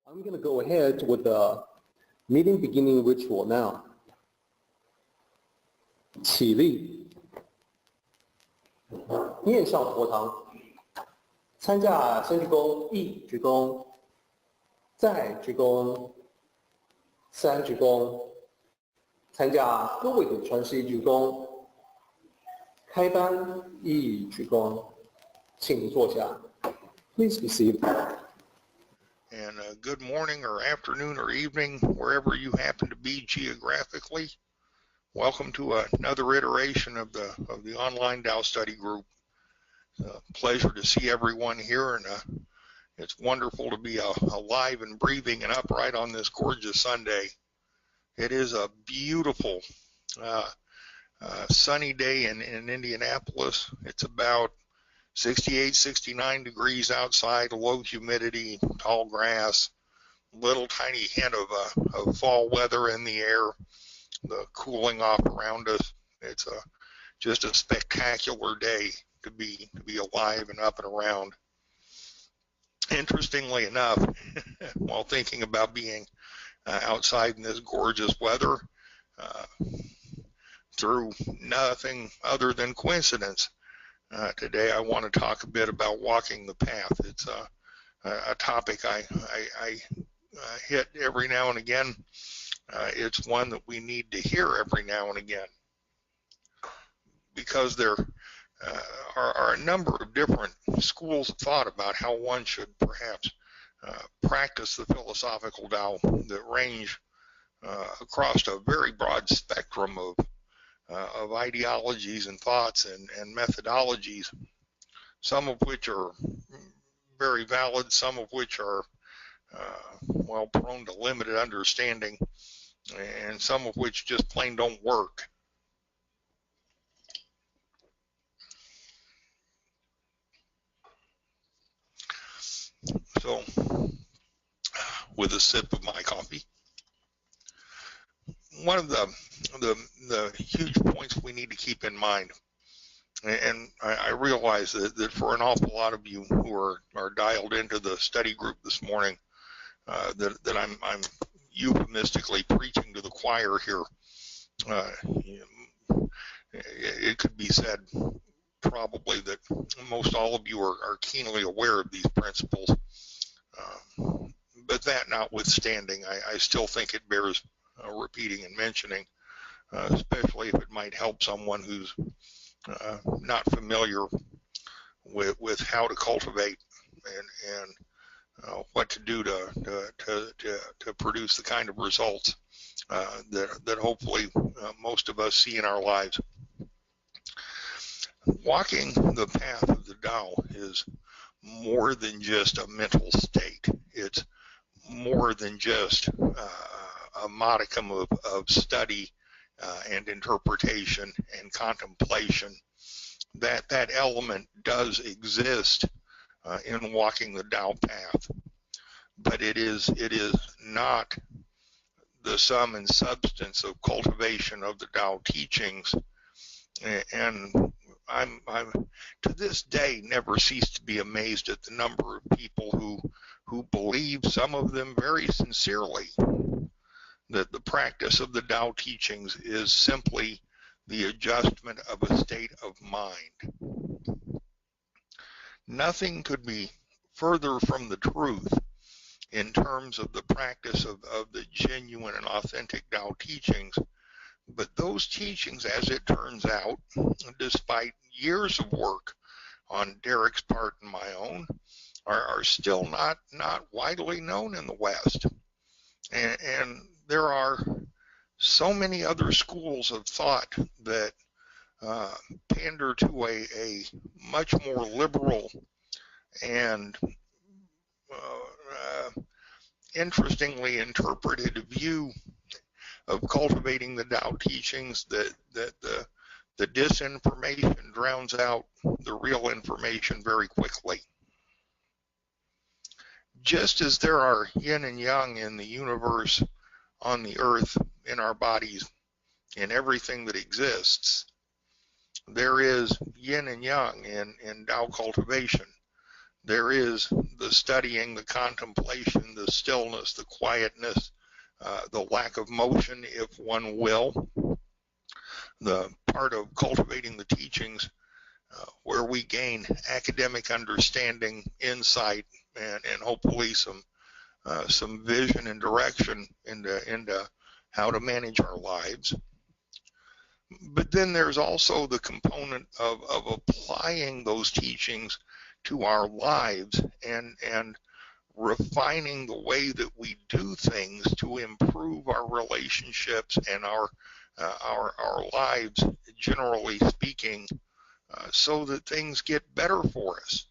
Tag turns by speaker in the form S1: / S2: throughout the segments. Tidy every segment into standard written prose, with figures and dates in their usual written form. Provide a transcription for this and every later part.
S1: I'm going to go ahead with the meeting beginning ritual now. 起立，面向佛堂，参加先鞠躬，一鞠躬，再鞠躬，三鞠躬，参加各位的传世一鞠躬，开班一鞠躬，请坐下。Please be seated.
S2: And good morning or afternoon or evening, wherever you happen to be geographically. Welcome to another iteration of the online Tao study group. It's a pleasure to see everyone here, and it's wonderful to be alive and breathing and upright on this gorgeous Sunday. It is a beautiful sunny day in Indianapolis. It's about 68, 69 degrees outside, low humidity, tall grass, little tiny hint of fall weather in the air, the cooling off around us. It's just a spectacular day to be alive and up and around. Interestingly enough, while thinking about being outside in this gorgeous weather, through nothing other than coincidence, today I want to talk a bit about walking the path. It's a topic I hit every now and again. It's one that we need to hear every now and again, because there are a number of different schools of thought about how one should perhaps practice the philosophical Tao that range across a very broad spectrum of ideologies and thoughts and methodologies, some of which are very valid, some of which are well, prone to limited understanding, and some of which just plain don't work. So, with a sip of my coffee, one of the huge points we need to keep in mind, and I realize that for an awful lot of you who are dialed into the study group this morning, that I'm euphemistically preaching to the choir here. It could be said probably that most all of you are keenly aware of these principles, but that notwithstanding, I still think it bears repeating and mentioning, especially if it might help someone who's not familiar with how to cultivate and what to do to produce the kind of results that hopefully most of us see in our lives. Walking the path of the Tao is more than just a mental state. It's more than just a modicum of study and interpretation and contemplation. That element does exist in walking the Tao path, but it is not the sum and substance of cultivation of the Tao teachings. And I'm to this day never cease to be amazed at the number of people who believe, some of them very sincerely, that the practice of the Tao teachings is simply the adjustment of a state of mind. Nothing could be further from the truth in terms of the practice of the genuine and authentic Tao teachings, but those teachings, as it turns out, despite years of work on Derek's part and my own, are still not widely known in the West. And there are so many other schools of thought that pander to a much more liberal and interestingly interpreted view of cultivating the Tao teachings, that the disinformation drowns out the real information very quickly. Just as there are yin and yang in the universe, on the earth, in our bodies, in everything that exists, there is yin and yang in Tao cultivation. There is the studying, the contemplation, the stillness, the quietness, the lack of motion, if one will. The part of cultivating the teachings where we gain academic understanding, insight, and hopefully some vision and direction into how to manage our lives. But then there's also the component of applying those teachings to our lives and refining the way that we do things to improve our relationships and our lives, generally speaking, so that things get better for us.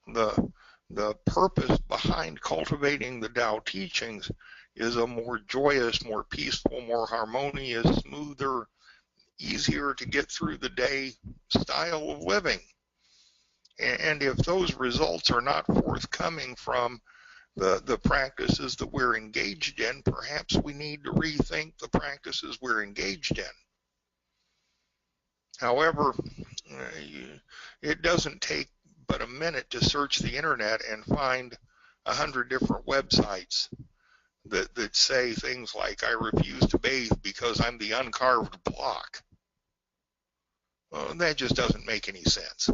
S2: The purpose behind cultivating the Tao teachings is a more joyous, more peaceful, more harmonious, smoother, easier to get through the day style of living. And if those results are not forthcoming from the practices that we're engaged in, perhaps we need to rethink the practices we're engaged in. However, it doesn't take but a minute to search the internet and find 100 different websites that say things like, I refuse to bathe because I'm the uncarved block. Well, that just doesn't make any sense.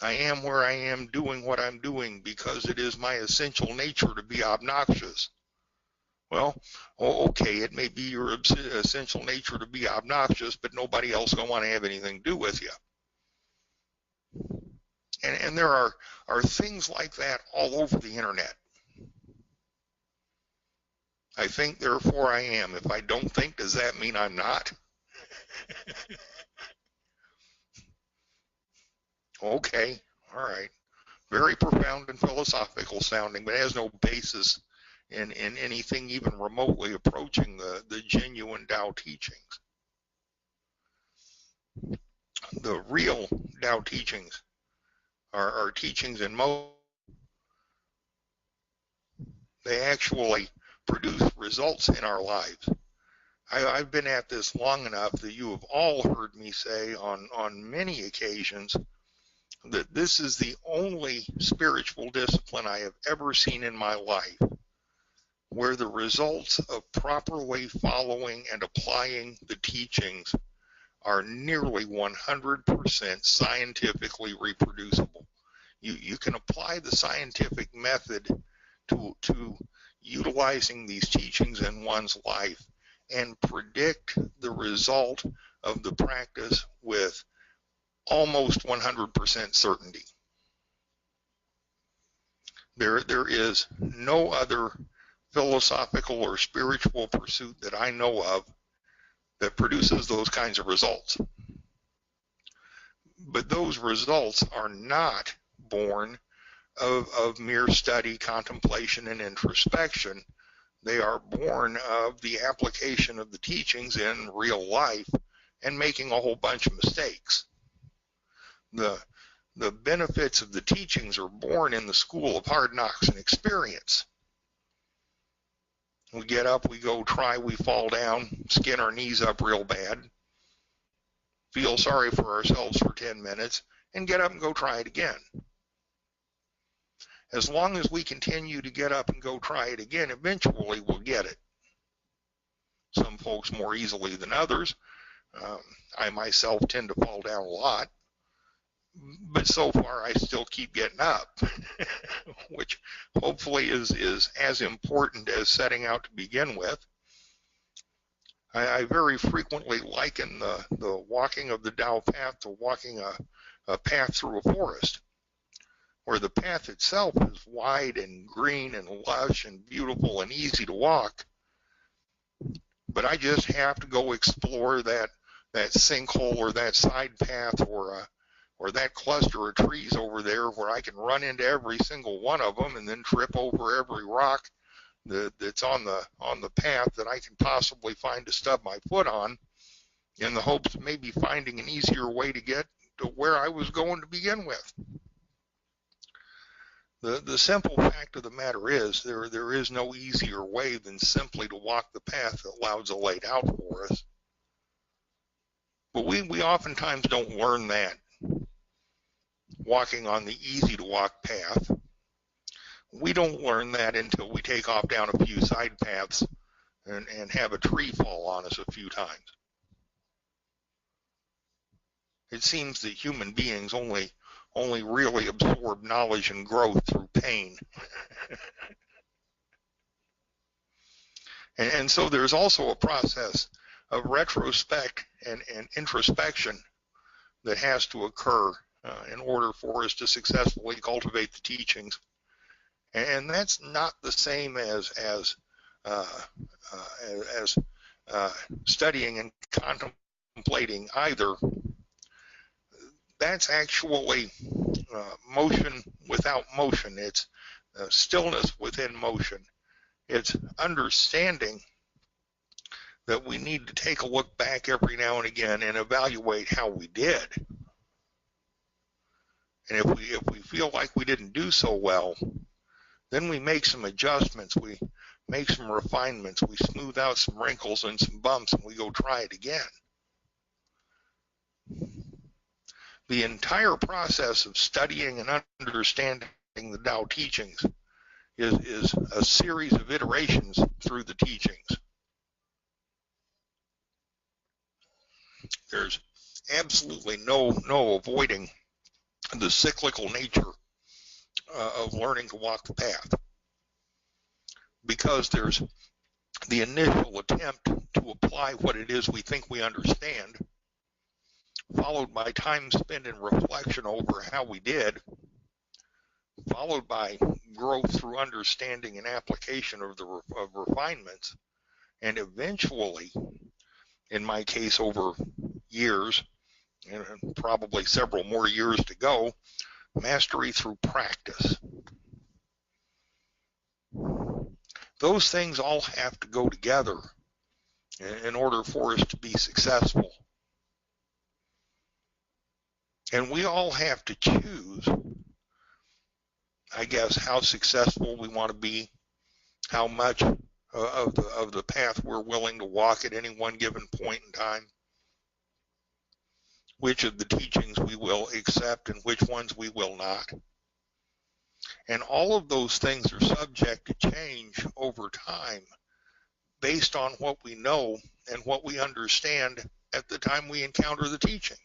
S2: I am where I am doing what I'm doing because it is my essential nature to be obnoxious. Well, okay, it may be your essential nature to be obnoxious, but nobody else going to want to have anything to do with you. And there are things like that all over the internet. I think, therefore I am. If I don't think, does that mean I'm not? Okay, all right. Very profound and philosophical sounding, but it has no basis in anything even remotely approaching the genuine Tao teachings. The real Tao teachings are teachings in most. They actually produce results in our lives. I've been at this long enough that you have all heard me say on many occasions that this is the only spiritual discipline I have ever seen in my life where the results of properly following and applying the teachings are nearly 100% scientifically reproducible. You can apply the scientific method to utilizing these teachings in one's life and predict the result of the practice with almost 100% certainty. There is no other philosophical or spiritual pursuit that I know of that produces those kinds of results. But those results are not born of mere study, contemplation, and introspection. They are born of the application of the teachings in real life and making a whole bunch of mistakes. The benefits of the teachings are born in the school of hard knocks and experience. We get up, we go try, we fall down, skin our knees up real bad, feel sorry for ourselves for 10 minutes, and get up and go try it again. As long as we continue to get up and go try it again, eventually we'll get it. Some folks more easily than others. I myself tend to fall down a lot. But so far, I still keep getting up, which hopefully is as important as setting out to begin with. I very frequently liken the walking of the Tao path to walking a path through a forest, where the path itself is wide and green and lush and beautiful and easy to walk. But I just have to go explore that sinkhole or that side path or that cluster of trees over there where I can run into every single one of them and then trip over every rock that's on the path that I can possibly find to stub my foot on, in the hopes of maybe finding an easier way to get to where I was going to begin with. The simple fact of the matter is there is no easier way than simply to walk the path that Laozi laid out for us. But we oftentimes don't learn that. walking on the easy to walk path. We don't learn that until we take off down a few side paths and have a tree fall on us a few times. It seems that human beings only really absorb knowledge and growth through pain. and so there's also a process of retrospect and introspection that has to occur in order for us to successfully cultivate the teachings. And that's not the same as studying and contemplating either. That's actually motion without motion. It's stillness within motion. It's understanding that we need to take a look back every now and again and evaluate how we did. And if we feel like we didn't do so well, then we make some adjustments, we make some refinements, we smooth out some wrinkles and some bumps, and we go try it again. The entire process of studying and understanding the Tao teachings is a series of iterations through the teachings. There's absolutely no avoiding the cyclical nature of learning to walk the path, because there's the initial attempt to apply what it is we think we understand, followed by time spent in reflection over how we did, followed by growth through understanding and application of refinements, and eventually, in my case over years, and probably several more years to go, mastery through practice. Those things all have to go together in order for us to be successful. And we all have to choose, I guess, how successful we want to be, how much of the path we're willing to walk at any one given point in time, which of the teachings we will accept and which ones we will not. And all of those things are subject to change over time based on what we know and what we understand at the time we encounter the teachings.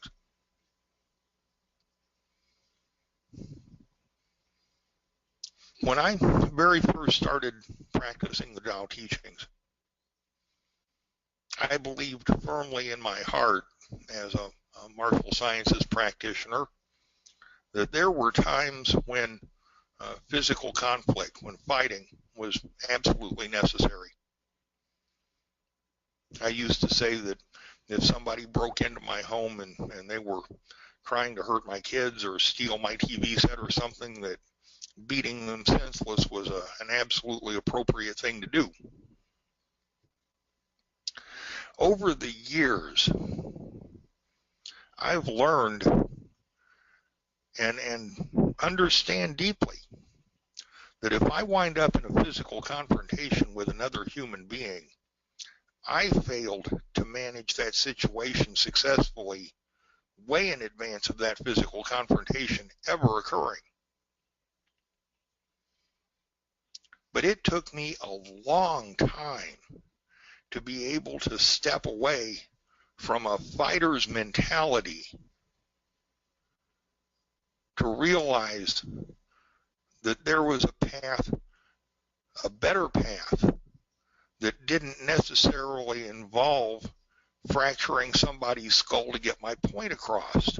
S2: When I very first started practicing the Tao teachings, I believed firmly in my heart as a martial sciences practitioner that there were times when physical conflict, when fighting was absolutely necessary. I used to say that if somebody broke into my home and they were trying to hurt my kids or steal my TV set or something, that beating them senseless was an absolutely appropriate thing to do. Over the years, I've learned and understand deeply that if I wind up in a physical confrontation with another human being, I failed to manage that situation successfully way in advance of that physical confrontation ever occurring. But it took me a long time to be able to step away from a fighter's mentality to realize that there was a path, a better path, that didn't necessarily involve fracturing somebody's skull to get my point across.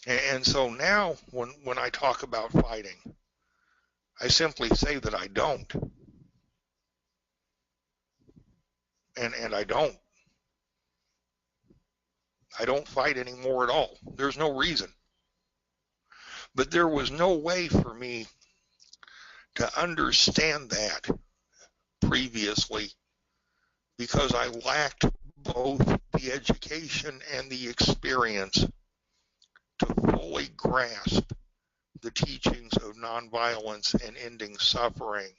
S2: And so now when I talk about fighting, I simply say that I don't. And I don't. I don't fight anymore at all. There's no reason. But there was no way for me to understand that previously because I lacked both the education and the experience to fully grasp the teachings of nonviolence and ending suffering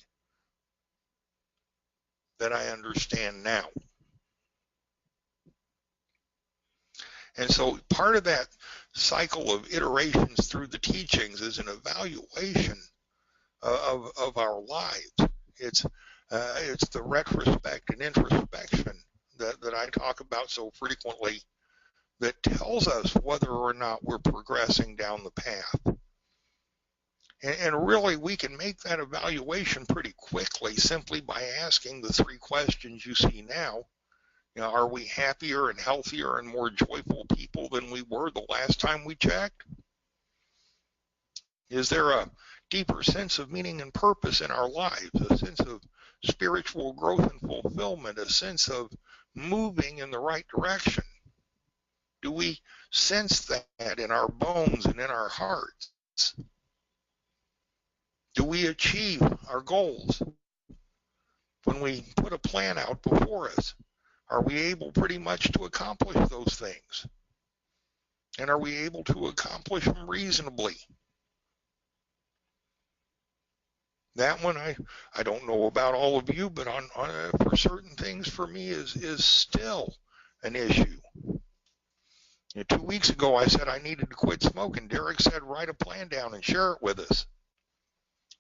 S2: that I understand now. And so part of that cycle of iterations through the teachings is an evaluation of our lives. It's the retrospect and introspection that I talk about so frequently that tells us whether or not we're progressing down the path. And really, we can make that evaluation pretty quickly simply by asking the three questions you see now. You know, are we happier and healthier and more joyful people than we were the last time we checked? Is there a deeper sense of meaning and purpose in our lives, a sense of spiritual growth and fulfillment, a sense of moving in the right direction? Do we sense that in our bones and in our hearts? Do we achieve our goals? When we put a plan out before us, are we able pretty much to accomplish those things? And are we able to accomplish them reasonably? That one, I don't know about all of you, but for certain things for me is still an issue. You know, 2 weeks ago, I said I needed to quit smoking. Derek said, write a plan down and share it with us.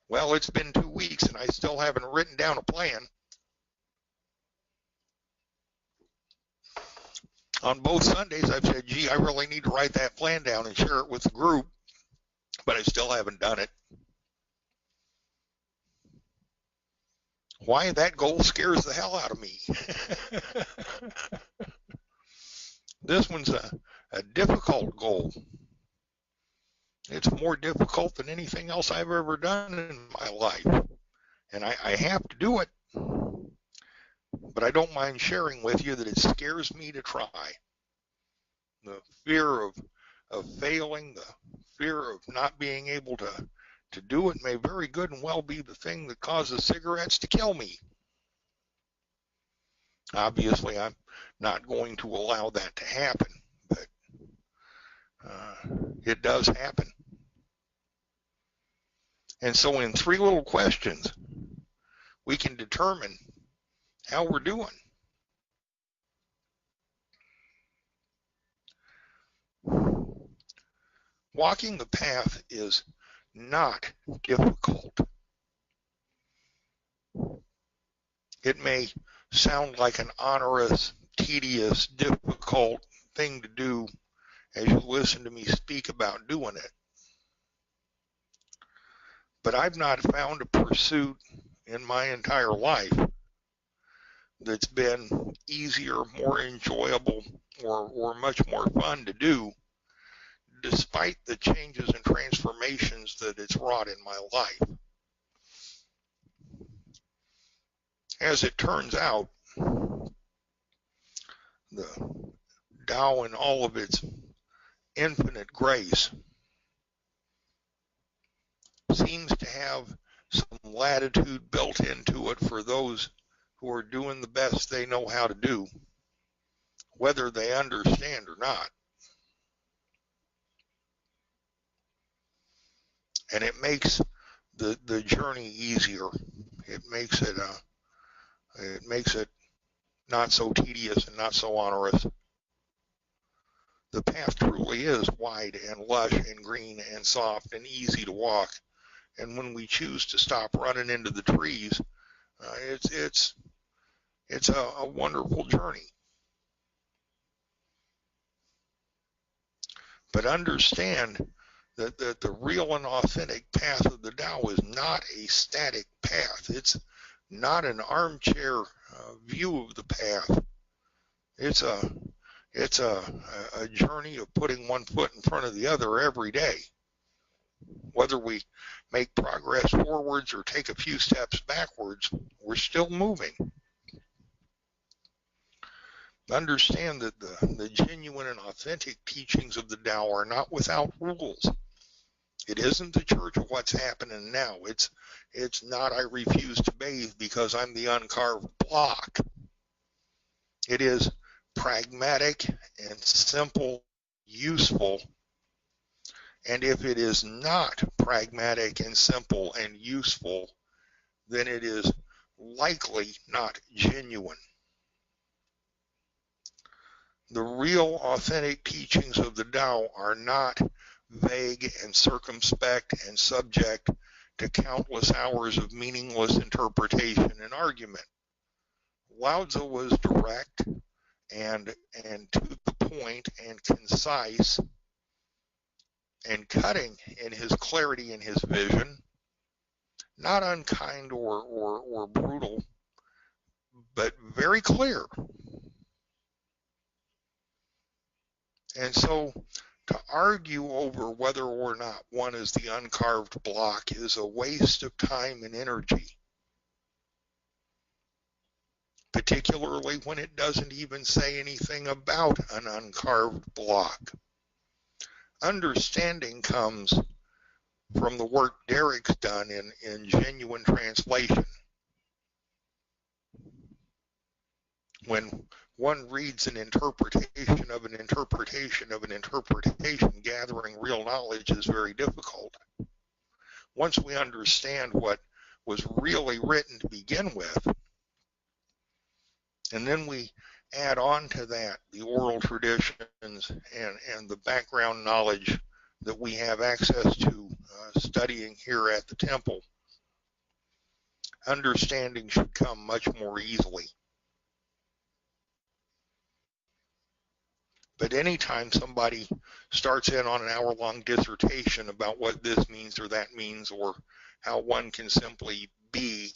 S2: Well, it's been 2 weeks, and I still haven't written down a plan. On both Sundays, I've said, gee, I really need to write that plan down and share it with the group, but I still haven't done it. Why? That goal scares the hell out of me. This one's a difficult goal. It's more difficult than anything else I've ever done in my life. And I have to do it. But I don't mind sharing with you that it scares me to try. The fear of failing, the fear of not being able to do it may very good and well be the thing that causes cigarettes to kill me. Obviously, I'm not going to allow that to happen, but it does happen. And so in three little questions, we can determine how we're doing. Walking the path is not difficult. It may sound like an onerous, tedious, difficult thing to do as you listen to me speak about doing it. But I've not found a pursuit in my entire life that's been easier, more enjoyable, or much more fun to do, despite the changes and transformations that it's wrought in my life. As it turns out, the Tao in all of its infinite grace seems to have some latitude built into it for those who are doing the best they know how to do, whether they understand or not. And it makes the journey easier. It makes it not so tedious and not so onerous. The path truly is wide and lush and green and soft and easy to walk. And when we choose to stop running into the trees, it's a wonderful journey. But understand that the real and authentic path of the Tao is not a static path. It's not an armchair view of the path. It's a journey of putting one foot in front of the other every day. Whether we make progress forwards or take a few steps backwards, we're still moving. Understand that the genuine and authentic teachings of the Tao are not without rules. It isn't the church of what's happening now. It's not I refuse to bathe because I'm the uncarved block. It is pragmatic and simple, useful. And if it is not pragmatic and simple and useful, then it is likely not genuine. The real authentic teachings of the Tao are not vague and circumspect and subject to countless hours of meaningless interpretation and argument. Lao Tzu was direct and to the point and concise and cutting in his clarity and his vision, not unkind or brutal, but very clear. And so to argue over whether or not one is the uncarved block is a waste of time and energy, particularly when it doesn't even say anything about an uncarved block. Understanding comes from the work Derek's done in genuine translation. When one reads an interpretation of an interpretation of an interpretation, gathering real knowledge is very difficult. Once we understand what was really written to begin with, and then we add on to that the oral traditions and the background knowledge that we have access to studying here at the temple, understanding should come much more easily. But anytime somebody starts in on an hour-long dissertation about what this means or that means, or how one can simply be,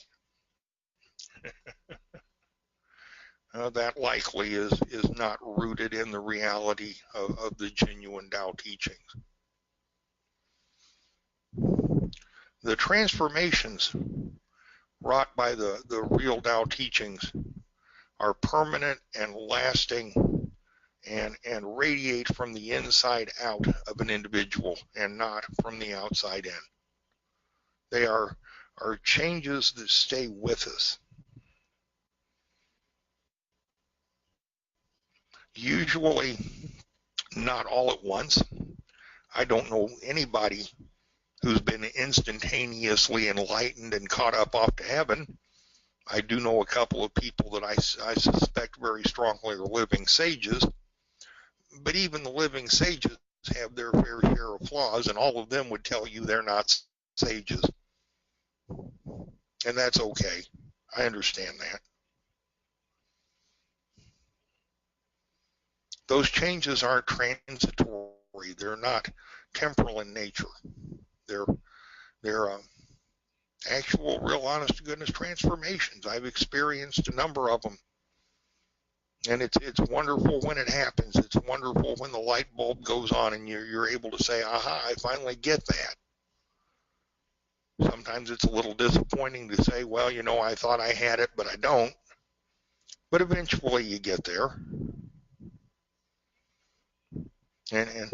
S2: that likely is not rooted in the reality of the genuine Tao teachings. The transformations wrought by the real Tao teachings are permanent and lasting and radiate from the inside out of an individual and not from the outside in. They are changes that stay with us. Usually not all at once. I don't know anybody who's been instantaneously enlightened and caught up off to heaven. I do know a couple of people that I suspect very strongly are living sages, but even the living sages have their fair share of flaws, and all of them would tell you they're not sages. And that's okay. I understand that. Those changes aren't transitory. They're not temporal in nature. They're actual, real, honest to goodness transformations. I've experienced a number of them. And it's wonderful when it happens. It's wonderful when the light bulb goes on and you're able to say, aha, I finally get that. Sometimes it's a little disappointing to say, well, you know, I thought I had it, but I don't. But eventually you get there. And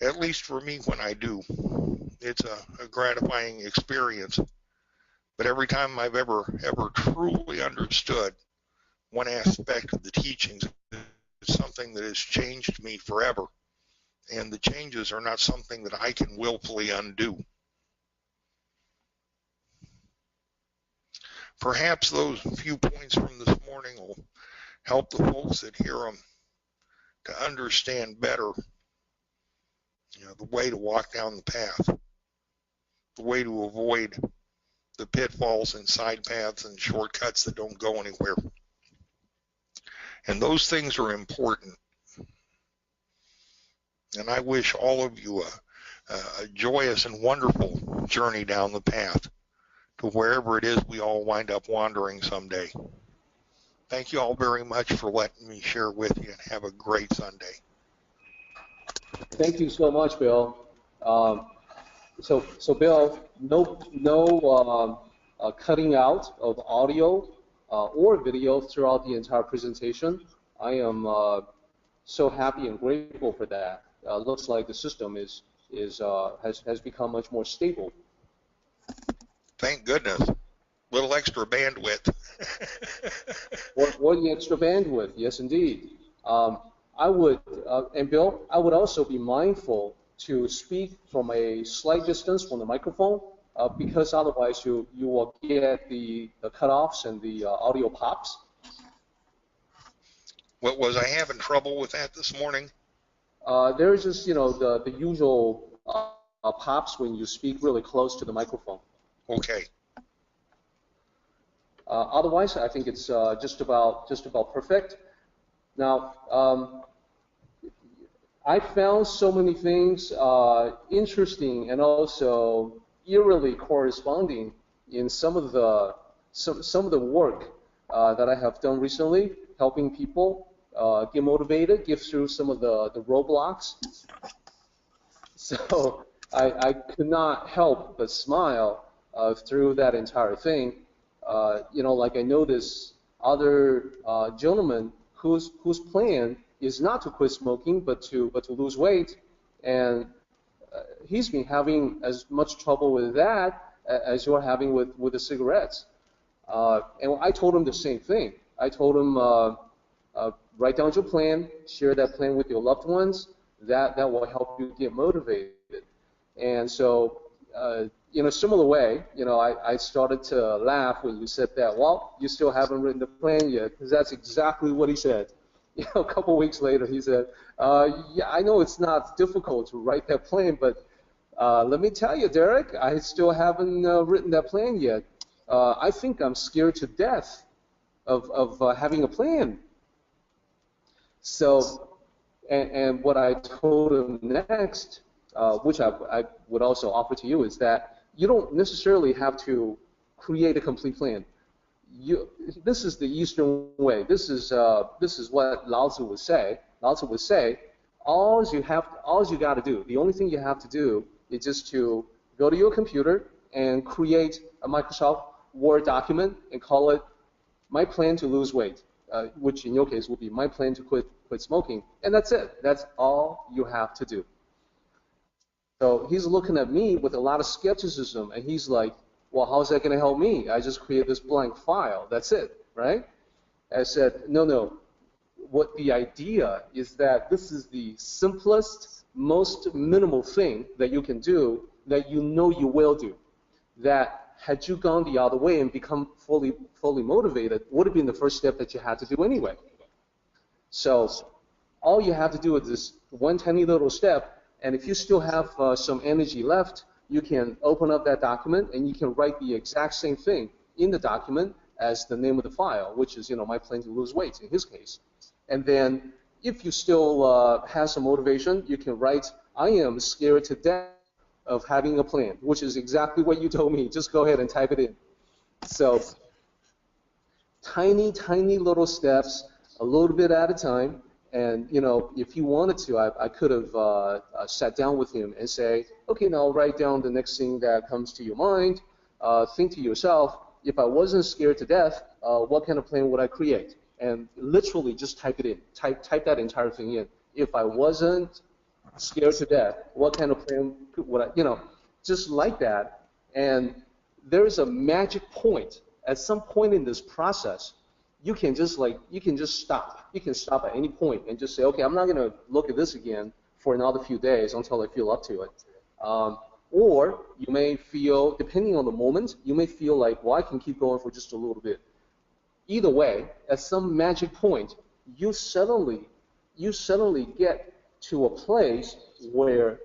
S2: at least for me, when I do, it's a gratifying experience. But every time I've ever truly understood one aspect of the teachings, it's something that has changed me forever. And the changes are not something that I can willfully undo. Perhaps those few points from this morning will help the folks that hear them to understand better, the way to walk down the path, the way to avoid the pitfalls and side paths and shortcuts that don't go anywhere. And those things are important. And I wish all of you a joyous and wonderful journey down the path to wherever it is we all wind up wandering someday. Thank you all very much for letting me share with you, and have a great Sunday.
S3: Thank you so much, Bill. So Bill, no cutting out of audio or video throughout the entire presentation. I am so happy and grateful for that. Looks like the system has become much more stable.
S2: Thank goodness. Little extra bandwidth.
S3: What the extra bandwidth? Yes, indeed. I would, and Bill, I would also be mindful to speak from a slight distance from the microphone, because otherwise you will get the cutoffs and the audio pops.
S2: What was I having trouble with that this morning?
S3: There's just, the usual pops when you speak really close to the microphone.
S2: Okay.
S3: Otherwise, I think it's just about perfect. Now, I found so many things interesting and also eerily corresponding in some of the work that I have done recently, helping people get motivated, get through some of the roadblocks. So I could not help but smile through that entire thing. Like I know this other gentleman whose plan is not to quit smoking, but to lose weight, and he's been having as much trouble with that as you're having with the cigarettes. And I told him the same thing. I told him, write down your plan, share that plan with your loved ones. That will help you get motivated. And so, in a similar way, I started to laugh when you said that. Well, you still haven't written the plan yet, because that's exactly what he said. A couple of weeks later, he said, yeah, I know it's not difficult to write that plan, but let me tell you, Derek, I still haven't written that plan yet. I think I'm scared to death of having a plan. So, and what I told him next, which I would also offer to you, is that you don't necessarily have to create a complete plan. This is the Eastern way. This is what Lao Tzu would say. Lao Tzu would say, all you got to do, the only thing you have to do is just to go to your computer and create a Microsoft Word document and call it "My Plan to Lose Weight," which in your case will be "My Plan to Quit Smoking," and that's it. That's all you have to do. So he's looking at me with a lot of skepticism, and he's like, well, how's that going to help me? I just create this blank file. That's it, right? I said, no. What the idea is that this is the simplest, most minimal thing that you can do that you know you will do. That had you gone the other way and become fully motivated, would have been the first step that you had to do anyway. So all you have to do is this one tiny little step. And if you still have some energy left, you can open up that document and you can write the exact same thing in the document as the name of the file, which is, my plan to lose weight in his case. And then if you still have some motivation, you can write, I am scared to death of having a plan, which is exactly what you told me. Just go ahead and type it in. So tiny little steps, a little bit at a time. And, if he wanted to, I could have sat down with him and say, okay, now write down the next thing that comes to your mind. Think to yourself, if I wasn't scared to death, what kind of plan would I create? And literally just type it in. Type that entire thing in. If I wasn't scared to death, what kind of plan would I, just like that. And there's a magic point. At some point in this process, you can just stop. You can stop at any point and just say, okay, I'm not going to look at this again for another few days until I feel up to it. Or you may feel, depending on the moment, you may feel like, well, I can keep going for just a little bit. Either way, at some magic point, you suddenly get to a place where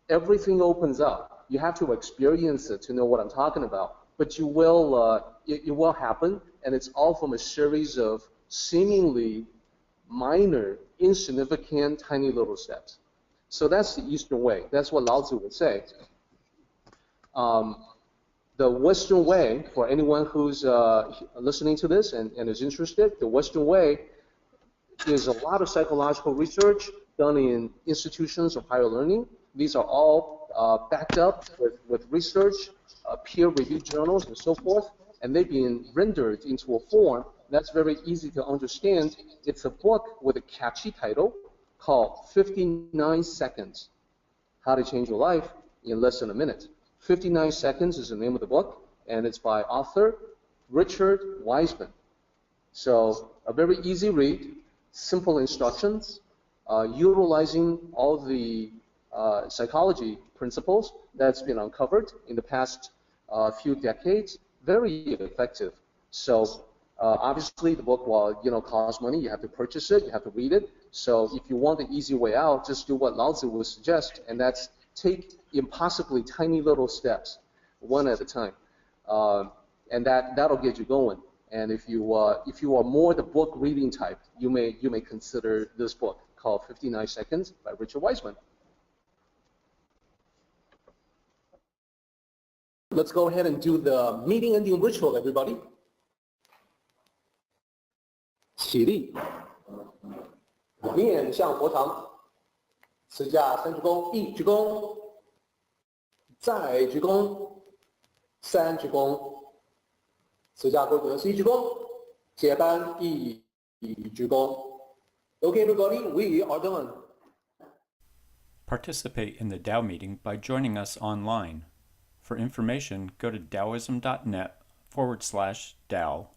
S3: everything opens up. You have to experience it to know what I'm talking about. But you will, it will happen, and it's all from a series of seemingly minor, insignificant, tiny little steps. So that's the Eastern way. That's what Lao Tzu would say. The Western way, for anyone who's listening to this and is interested, the Western way is a lot of psychological research done in institutions of higher learning. These are all backed up with research, peer-reviewed journals, and so forth, and they've been rendered into a form that's very easy to understand. It's a book with a catchy title called 59 Seconds, How to Change Your Life in Less Than a Minute. 59 Seconds is the name of the book, and it's by author Richard Wiseman. So a very easy read, simple instructions, utilizing all the psychology principles that's been uncovered in the past few decades, very effective. So Obviously, the book will cost money. You have to purchase it. You have to read it. So if you want the easy way out, just do what Lao Tzu would suggest, and that's take impossibly tiny little steps, one at a time, and that'll get you going. And if you are more the book reading type, you may consider this book called 59 Seconds by Richard Wiseman.
S1: Let's go ahead and do the meeting ending ritual, everybody. 起立，面向佛堂，持架三鞠躬，一鞠躬，再鞠躬，三鞠躬，持架规则是一鞠躬，接班一鞠躬。Okay, everybody, we are done.
S4: Participate in the Tao meeting by joining us online. For information, go to Taoism.net/Tao